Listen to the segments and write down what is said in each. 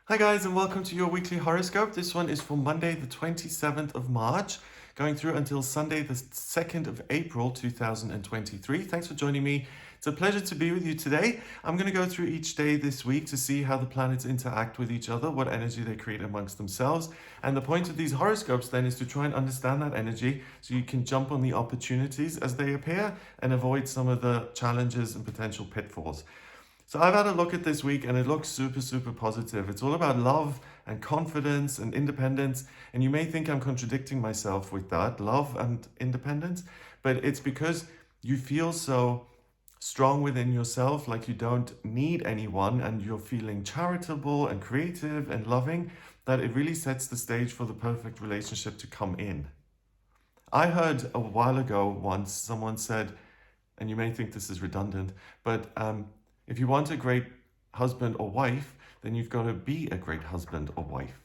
Hi guys, and welcome to your weekly horoscope. This one is for Monday the 27th of March, going through until Sunday the 2nd of April 2023. Thanks for joining me. It's a pleasure to be with you today. I'm going to go through each day this week to see how the planets interact with each other, what energy they create amongst themselves. And the point of these horoscopes then is to try and understand that energy so you can jump on the opportunities as they appear and avoid some of the challenges and potential pitfalls. So I've had a look at this week and it looks super positive. It's all about love and confidence and independence. And you may think I'm contradicting myself with that, love and independence, but it's because you feel so strong within yourself, like you don't need anyone, and you're feeling charitable and creative and loving, that it really sets the stage for the perfect relationship to come in. I heard a while ago once someone said, and you may think this is redundant, but if you want a great husband or wife, then you've got to be a great husband or wife.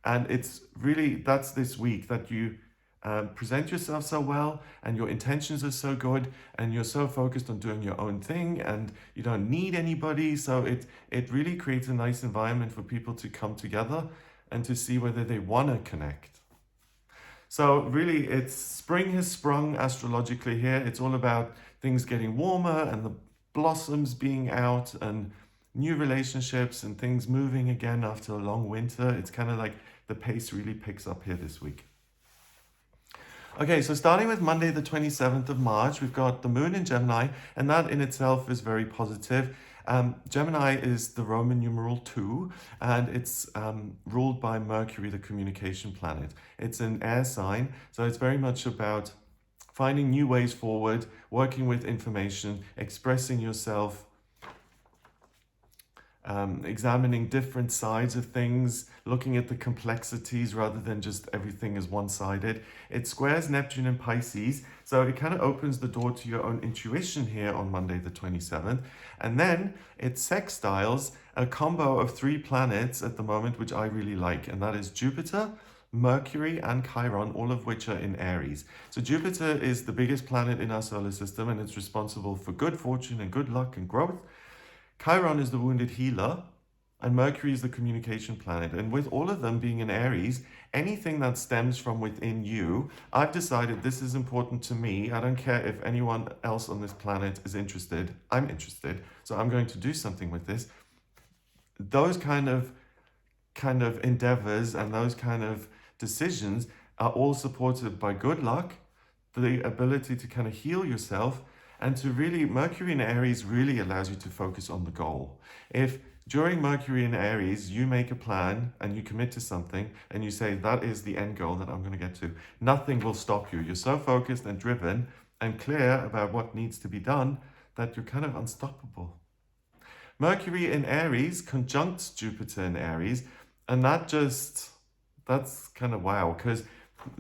And it's really, that's this week that you present yourself so well and your intentions are so good and you're so focused on doing your own thing and you don't need anybody. So it really creates a nice environment for people to come together and to see whether they want to connect. So really, it's spring has sprung astrologically here. It's all about things getting warmer and the blossoms being out and new relationships and things moving again after a long winter. It's kind of like the pace really picks up here this week. Okay, so starting with Monday, the 27th of March, we've got the moon in Gemini, and that in itself is very positive. Gemini is the Roman numeral 2, and it's ruled by Mercury, the communication planet. It's an air sign, so it's very much about finding new ways forward, working with information, expressing yourself, examining different sides of things, looking at the complexities rather than just everything as one-sided. It squares Neptune and Pisces, so it kind of opens the door to your own intuition here on Monday the 27th. And then it sextiles a combo of 3 planets at the moment, which I really like, and that is Jupiter, Mercury and Chiron, all of which are in Aries. So Jupiter is the biggest planet in our solar system and it's responsible for good fortune and good luck and growth. Chiron is the wounded healer, and Mercury is the communication planet. And with all of them being in Aries, anything that stems from within you, I've decided this is important to me. I don't care if anyone else on this planet is interested. I'm interested, so I'm going to do something with this. Those kind of endeavors and those kind of decisions are all supported by good luck, the ability to kind of heal yourself, and to really, Mercury in Aries really allows you to focus on the goal. If during Mercury in Aries, you make a plan and you commit to something and you say, that is the end goal that I'm going to get to, nothing will stop you. You're so focused and driven and clear about what needs to be done that you're kind of unstoppable. Mercury in Aries conjuncts Jupiter in Aries, and that's kind of wow, because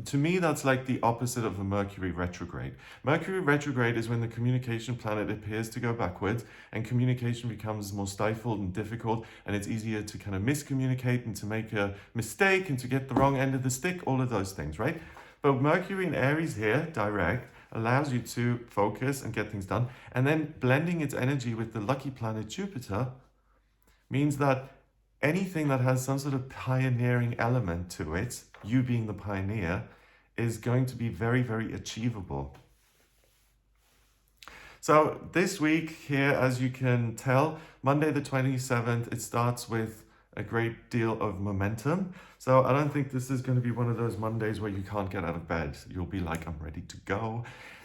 to me, that's like the opposite of a Mercury retrograde. Mercury retrograde is when the communication planet appears to go backwards and communication becomes more stifled and difficult, and it's easier to kind of miscommunicate and to make a mistake and to get the wrong end of the stick, all of those things, right? But Mercury in Aries here, direct, allows you to focus and get things done. And then blending its energy with the lucky planet Jupiter means that anything that has some sort of pioneering element to it, you being the pioneer, is going to be very achievable. So this week here, as you can tell, Monday the 27th, it starts with a great deal of momentum. So I don't think this is going to be one of those Mondays where you can't get out of bed. You'll be like, I'm ready to go.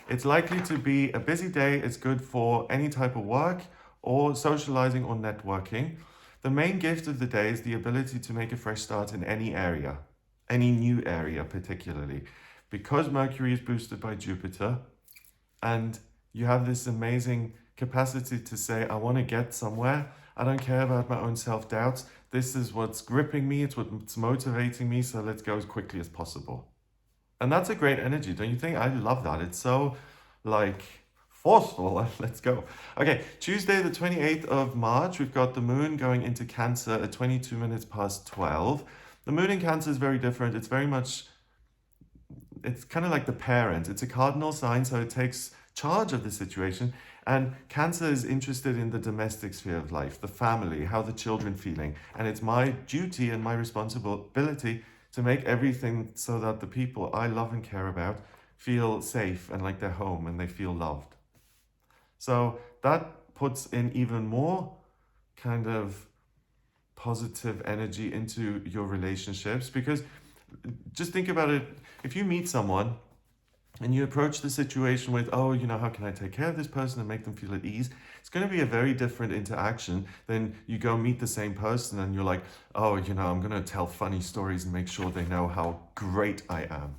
It's likely to be a busy day. It's good for any type of work or socializing or networking. The main gift of the day is the ability to make a fresh start in any area, any new area particularly. Because Mercury is boosted by Jupiter and you have this amazing capacity to say, I want to get somewhere. I don't care about my own self-doubts. This is what's gripping me. It's what's motivating me. So let's go as quickly as possible. And that's a great energy, don't you think? I love that. It's so like forceful. Let's go. Okay, Tuesday, the 28th of March, we've got the moon going into Cancer at 22 minutes past 12. The moon in Cancer is very different. It's very much, it's kind of like the parent. It's a cardinal sign, so it takes charge of the situation. And Cancer is interested in the domestic sphere of life, the family, how the children feeling. And it's my duty and my responsibility to make everything so that the people I love and care about feel safe and like they're home and they feel loved. So that puts in even more kind of positive energy into your relationships, because just think about it. If you meet someone and you approach the situation with, oh, how can I take care of this person and make them feel at ease? It's going to be a very different interaction than you go meet the same person and you're like, oh, I'm going to tell funny stories and make sure they know how great I am.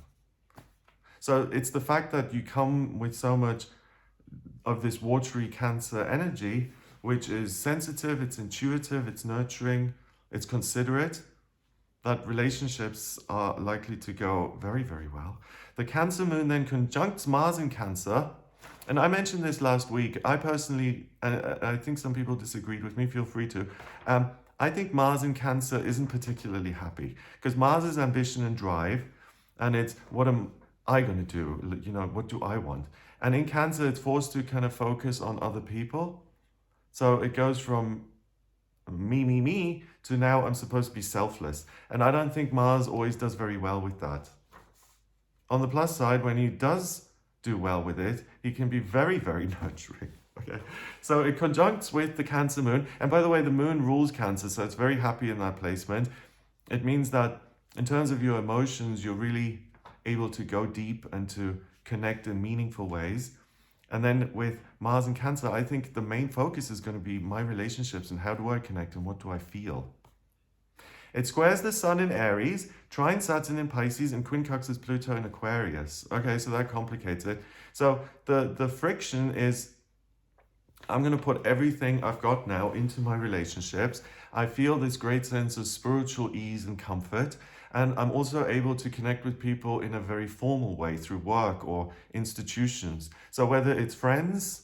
So it's the fact that you come with so much of this watery Cancer energy, which is sensitive, it's intuitive, it's nurturing, it's considerate, that relationships are likely to go very, very well. The Cancer moon then conjuncts Mars in Cancer. And I mentioned this last week. I personally, and I think some people disagreed with me, feel free to. I think Mars in Cancer isn't particularly happy, because Mars is ambition and drive, and it's what am I going to do? What do I want? And in Cancer, it's forced to kind of focus on other people. So it goes from me to now I'm supposed to be selfless. And I don't think Mars always does very well with that. On the plus side, when he does do well with it, he can be very, very nurturing. Okay, so it conjuncts with the Cancer moon. And by the way, the moon rules Cancer, so it's very happy in that placement. It means that in terms of your emotions, you're really able to go deep and to connect in meaningful ways. And then with Mars and Cancer, I think the main focus is going to be my relationships and how do I connect and what do I feel. It squares the Sun in Aries, trines Saturn in Pisces, and quincunxes Pluto in Aquarius. Okay, so that complicates it. So the friction is, I'm going to put everything I've got now into my relationships. I feel this great sense of spiritual ease and comfort. And I'm also able to connect with people in a very formal way through work or institutions. So whether it's friends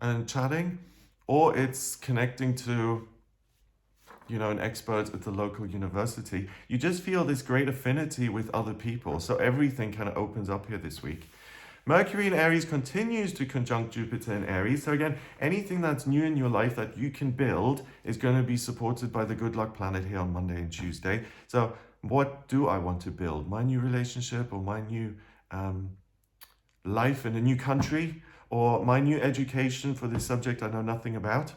and chatting, or it's connecting to, an expert at the local university, you just feel this great affinity with other people. So everything kind of opens up here this week. Mercury in Aries continues to conjunct Jupiter in Aries. So again, anything that's new in your life that you can build is going to be supported by the good luck planet here on Monday and Tuesday. So what do I want to build? My new relationship, or my new life in a new country, or my new education for this subject I know nothing about?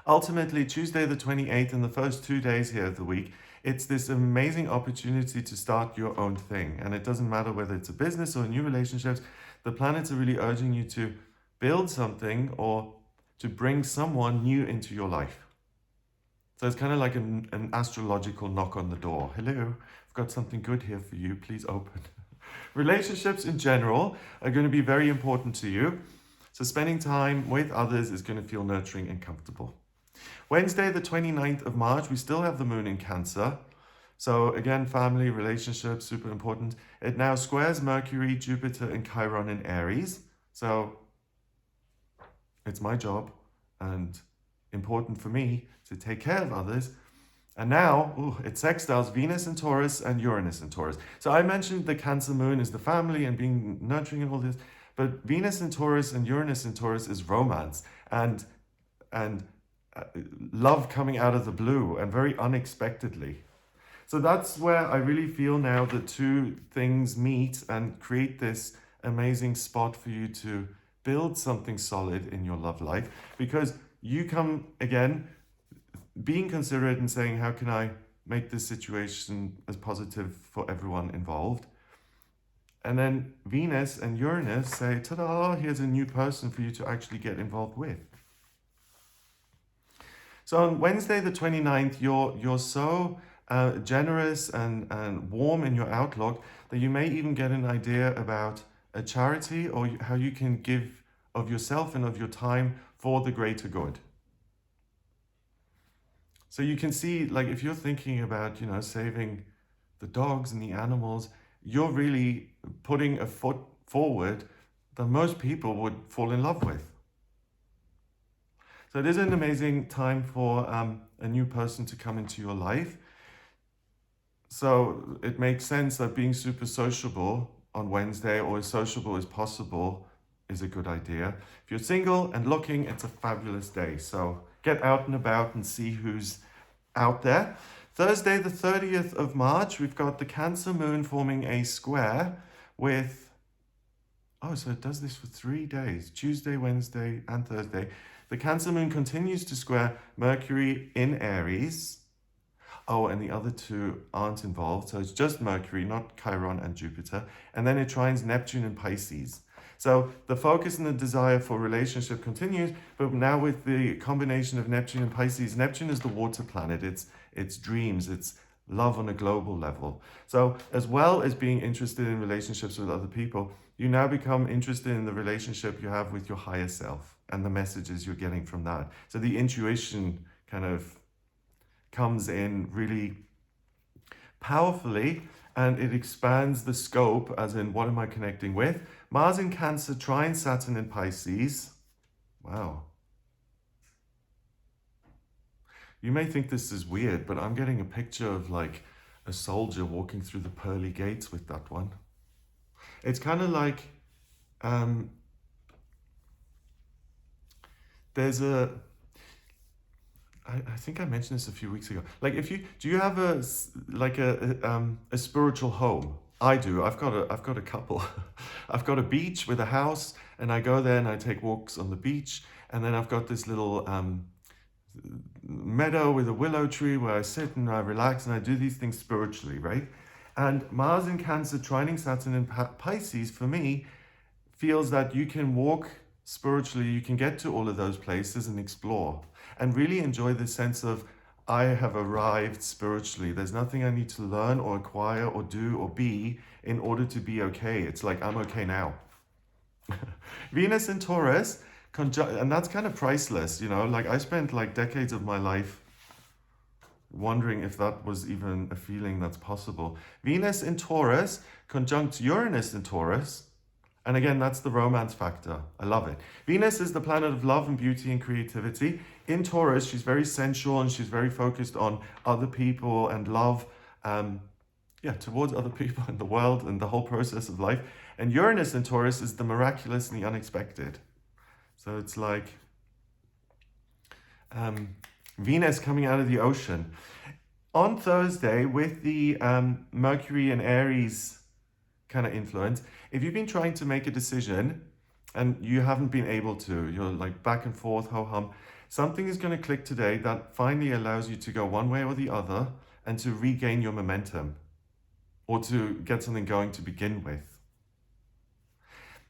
Ultimately, Tuesday the 28th and the first 2 days here of the week, it's this amazing opportunity to start your own thing. And it doesn't matter whether it's a business or new relationships, the planets are really urging you to build something or to bring someone new into your life. So it's kind of like an astrological knock on the door. Hello, I've got something good here for you, please open. Relationships in general are going to be very important to you. So spending time with others is going to feel nurturing and comfortable. Wednesday, the 29th of March, we still have the moon in Cancer. So again, family, relationships, super important. It now squares Mercury, Jupiter, and Chiron in Aries. So it's my job and important for me to take care of others. And now it sextiles Venus in Taurus and Uranus in Taurus. So I mentioned the Cancer moon is the family and being nurturing and all this, but Venus in Taurus and Uranus in Taurus is romance and love coming out of the blue and very unexpectedly. So that's where I really feel now the two things meet and create this amazing spot for you to build something solid in your love life, because you come again being considerate and saying, how can I make this situation as positive for everyone involved? And then Venus and Uranus say, ta-da, here's a new person for you to actually get involved with. So on Wednesday the 29th, you're so generous and warm in your outlook that you may even get an idea about a charity or how you can give of yourself and of your time for the greater good. So you can see, like, if you're thinking about, saving the dogs and the animals, you're really putting a foot forward that most people would fall in love with. So it is an amazing time for a new person to come into your life. So it makes sense that being super sociable on Wednesday, or as sociable as possible, is a good idea. If you're single and looking, it's a fabulous day. So get out and about and see who's out there. Thursday, the 30th of March, we've got the Cancer moon forming a square with, oh, so it does this for 3 days, Tuesday, Wednesday, and Thursday. The Cancer moon continues to square Mercury in Aries. Oh, and the other two aren't involved. So it's just Mercury, not Chiron and Jupiter. And then it trines Neptune and Pisces. So the focus and the desire for relationship continues, but now with the combination of Neptune and Pisces, Neptune is the water planet. It's dreams, it's love on a global level. So as well as being interested in relationships with other people, you now become interested in the relationship you have with your higher self and the messages you're getting from that. So the intuition kind of comes in really powerfully, and it expands the scope, as in what am I connecting with? Mars in Cancer trine Saturn in Pisces. Wow. You may think this is weird, but I'm getting a picture of like a soldier walking through the pearly gates with that one. It's kind of like there's a, I think I mentioned this a few weeks ago. Like, do you have a spiritual home? I do. I've got a couple. I've got a beach with a house, and I go there and I take walks on the beach. And then I've got this little meadow with a willow tree where I sit and I relax and I do these things spiritually, right? And Mars in Cancer trining Saturn in Pisces for me feels that you can walk spiritually, you can get to all of those places and explore and really enjoy the sense of I have arrived spiritually. There's nothing I need to learn or acquire or do or be in order to be okay. It's like I'm okay now. Venus in Taurus, and that's kind of priceless, you know, like I spent like decades of my life wondering if that was even a feeling that's possible. Venus in Taurus conjunct Uranus in Taurus. And again, that's the romance factor. I love it. Venus is the planet of love and beauty and creativity. In Taurus, she's very sensual and she's very focused on other people and love, towards other people in the world and the whole process of life. And Uranus in Taurus is the miraculous and the unexpected. So it's like Venus coming out of the ocean. On Thursday, with the Mercury and Aries kind of influence, if you've been trying to make a decision and you haven't been able to, you're like back and forth, ho-hum, something is going to click today that finally allows you to go one way or the other and to regain your momentum or to get something going to begin with.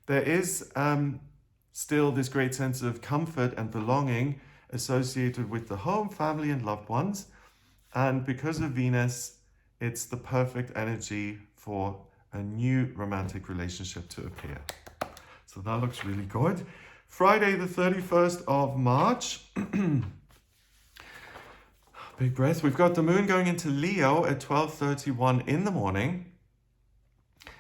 There is still this great sense of comfort and belonging associated with the home, family, and loved ones. And because of Venus, it's the perfect energy for a new romantic relationship to appear. So that looks really good. Friday, the 31st of March. Big breath. We've got the moon going into Leo at 12:31 in the morning.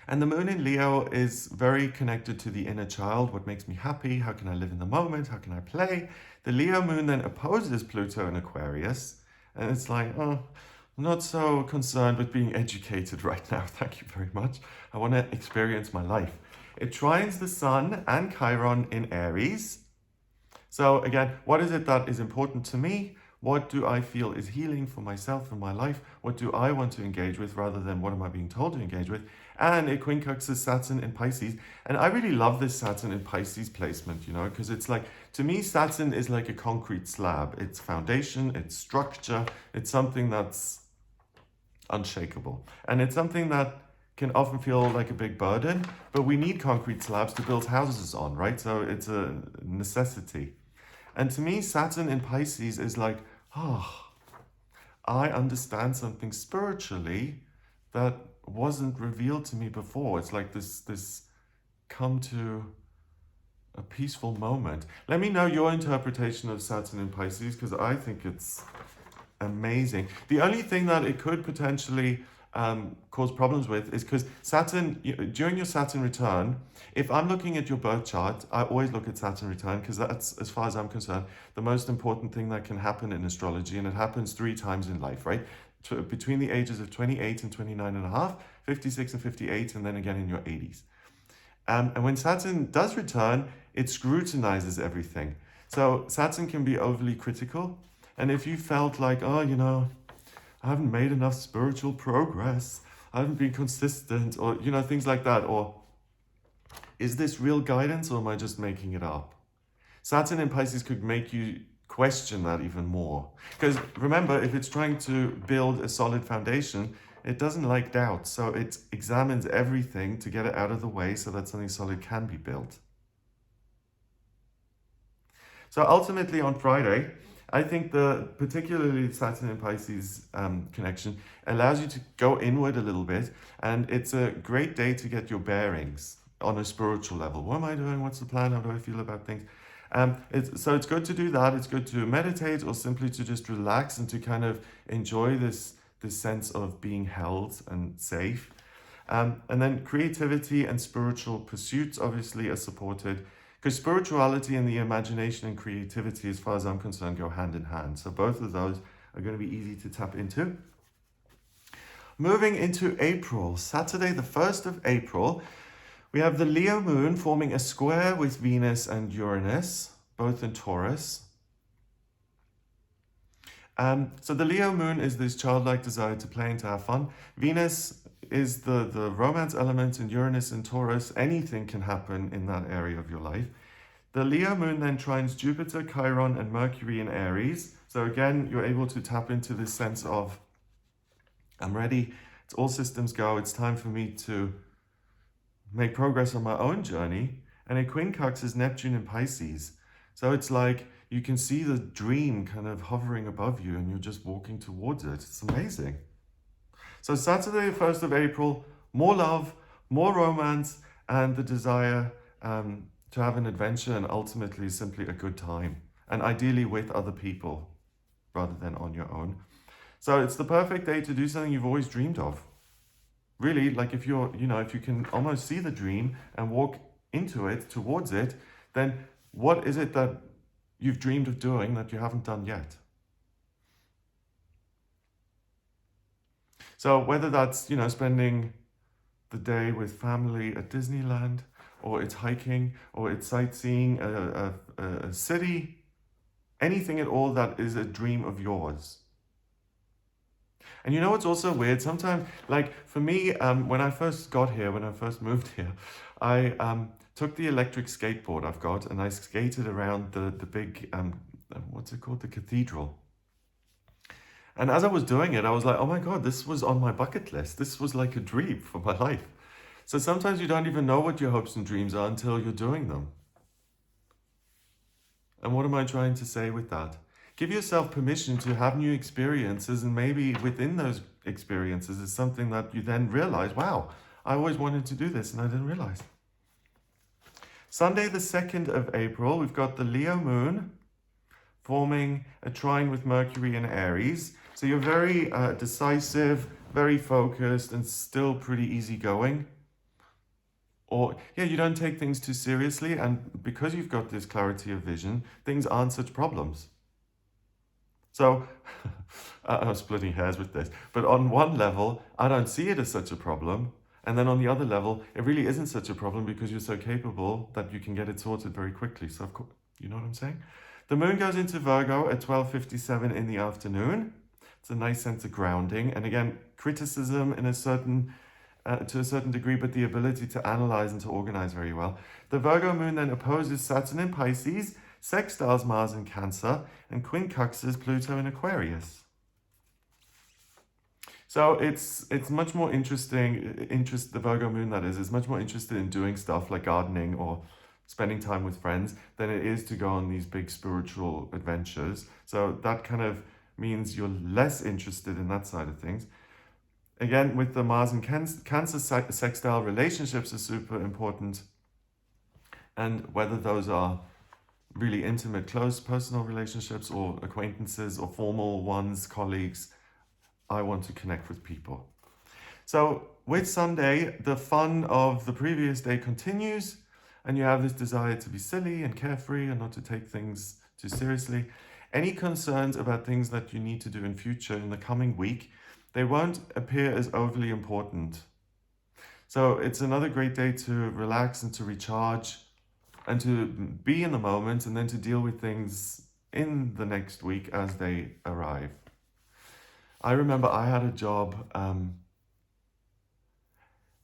And the moon in Leo is very connected to the inner child. What makes me happy? How can I live in the moment? How can I play? The Leo moon then opposes Pluto in Aquarius. And it's like, oh, I'm not so concerned with being educated right now. Thank you very much. I want to experience my life. It trines the sun and Chiron in Aries. So again, what is it that is important to me? What do I feel is healing for myself and my life? What do I want to engage with rather than what am I being told to engage with? And it quincunxes Saturn in Pisces. And I really love this Saturn in Pisces placement, you know, because it's like, to me, Saturn is like a concrete slab. It's foundation, it's structure, it's something that's unshakable. And it's something that can often feel like a big burden, but we need concrete slabs to build houses on, right? So it's a necessity. And to me, Saturn in Pisces is like, oh, I understand something spiritually that wasn't revealed to me before. It's like this come to a peaceful moment. Let me know your interpretation of Saturn in Pisces, because I think it's amazing. The only thing that it could potentially cause problems with is because Saturn, during your Saturn return, if I'm looking at your birth chart, I always look at Saturn return because that's, as far as I'm concerned, the most important thing that can happen in astrology, and it happens 3 times in life, right? Between the ages of 28 and 29 and a half, 56 and 58, and then again in your 80s. And when Saturn does return, it scrutinizes everything. So Saturn can be overly critical. And if you felt like, oh, I haven't made enough spiritual progress, I haven't been consistent, or, things like that, or is this real guidance or am I just making it up? Saturn in Pisces could make you question that even more. Because remember, if it's trying to build a solid foundation, it doesn't like doubt. So it examines everything to get it out of the way so that something solid can be built. So ultimately on Friday, I think particularly Saturn in Pisces connection allows you to go inward a little bit, and it's a great day to get your bearings on a spiritual level. What am I doing? What's the plan? How do I feel about things? It's good to do that. It's good to meditate or simply to just relax and to kind of enjoy this sense of being held and safe. And then creativity and spiritual pursuits obviously are supported, because spirituality and the imagination and creativity, as far as I'm concerned, go hand in hand. So both of those are going to be easy to tap into. Moving into April, Saturday the 1st of April, we have the Leo moon forming a square with Venus and Uranus, both in Taurus. So the Leo moon is this childlike desire to play and to have fun. Venus is the romance element, and Uranus in Taurus. Anything can happen in that area of your life. The Leo moon then trines Jupiter, Chiron, and Mercury in Aries. So again, you're able to tap into this sense of, I'm ready, it's all systems go, it's time for me to make progress on my own journey. And a quincunx is Neptune in Pisces. So it's like you can see the dream kind of hovering above you and you're just walking towards it. It's amazing. So Saturday, 1st of April, more love, more romance, and the desire to have an adventure, and ultimately simply a good time. And ideally with other people rather than on your own. So it's the perfect day to do something you've always dreamed of. Really, like if you can almost see the dream and walk into it, towards it, then what is it that you've dreamed of doing that you haven't done yet? So whether that's, spending the day with family at Disneyland, or it's hiking, or it's sightseeing a city, anything at all that is a dream of yours. And what's also weird? Sometimes, like for me, when I first moved here, I took the electric skateboard I've got and I skated around the big, what's it called? The cathedral. And as I was doing it, I was like, oh my God, this was on my bucket list. This was like a dream for my life. So sometimes you don't even know what your hopes and dreams are until you're doing them. And what am I trying to say with that? Give yourself permission to have new experiences, and maybe within those experiences is something that you then realize, wow, I always wanted to do this and I didn't realize. Sunday, the 2nd of April, we've got the Leo moon forming a trine with Mercury in Aries. So you're very decisive, very focused, and still pretty easygoing. Or, you don't take things too seriously, and because you've got this clarity of vision, things aren't such problems. So, I'm splitting hairs with this, but on one level, I don't see it as such a problem. And then on the other level, it really isn't such a problem because you're so capable that you can get it sorted very quickly. So, of course, you know what I'm saying? The moon goes into Virgo at 12:57 in the afternoon. It's a nice sense of grounding. And again, criticism to a certain degree, but the ability to analyze and to organize very well. The Virgo moon then opposes Saturn in Pisces, sextiles Mars in Cancer, and quincunxes Pluto in Aquarius. So it's much more the Virgo moon that is much more interested in doing stuff like gardening or spending time with friends than it is to go on these big spiritual adventures. So that kind of means you're less interested in that side of things. Again, with the Mars and Cancer sextile, relationships are super important. And whether those are really intimate, close personal relationships or acquaintances or formal ones, colleagues, I want to connect with people. So with Sunday, the fun of the previous day continues, and you have this desire to be silly and carefree and not to take things too seriously. Any concerns about things that you need to do in future in the coming week, they won't appear as overly important. So it's another great day to relax and to recharge and to be in the moment and then to deal with things in the next week as they arrive. I remember I had a job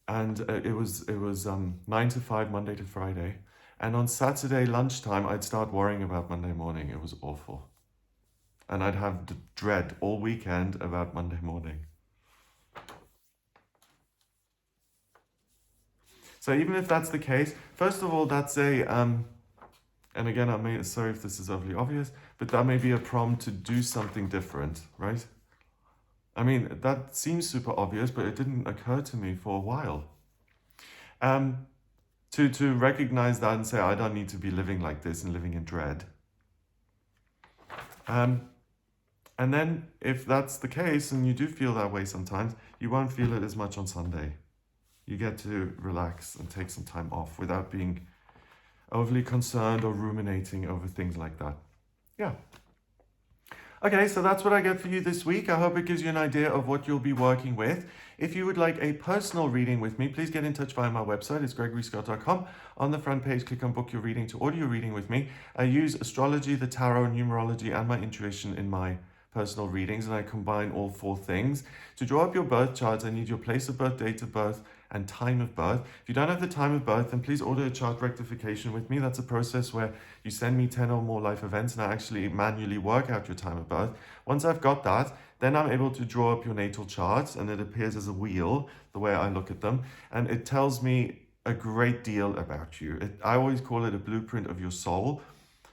and it was 9 to 5 Monday to Friday, and on Saturday lunchtime I'd start worrying about Monday morning. It was awful, and I'd have the dread all weekend about Monday morning. So even if that's the case, first of all, that's a and again, sorry if this is overly obvious, but that may be a prompt to do something different, right? I mean, that seems super obvious, but it didn't occur to me for a while. To recognize that and say, I don't need to be living like this and living in dread. And then if that's the case, and you do feel that way sometimes, you won't feel it as much on Sunday. You get to relax and take some time off without being overly concerned or ruminating over things like that. Yeah. Okay, so that's what I get for you this week. I hope it gives you an idea of what you'll be working with. If you would like a personal reading with me, please get in touch via my website. It's gregoryscott.com. On the front page, click on Book Your Reading to order your reading with me. I use astrology, the tarot, numerology, and my intuition in my personal readings, and I combine all four things. To draw up your birth charts, I need your place of birth, date of birth, and time of birth. If you don't have the time of birth, then please order a chart rectification with me. That's a process where you send me 10 or more life events and I actually manually work out your time of birth. Once I've got that, then I'm able to draw up your natal charts, and it appears as a wheel, the way I look at them, and it tells me a great deal about you. I always call it a blueprint of your soul.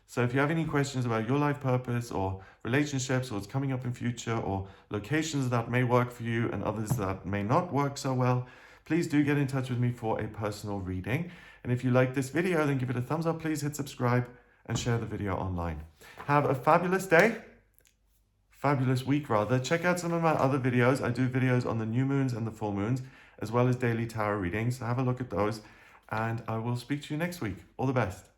So if you have any questions about your life purpose or relationships or what's coming up in future or locations that may work for you and others that may not work so well, please do get in touch with me for a personal reading. And if you like this video, then give it a thumbs up. Please hit subscribe and share the video online. Have a fabulous day. Fabulous week rather. Check out some of my other videos. I do videos on the new moons and the full moons, as well as daily tarot readings. So have a look at those, and I will speak to you next week. All the best.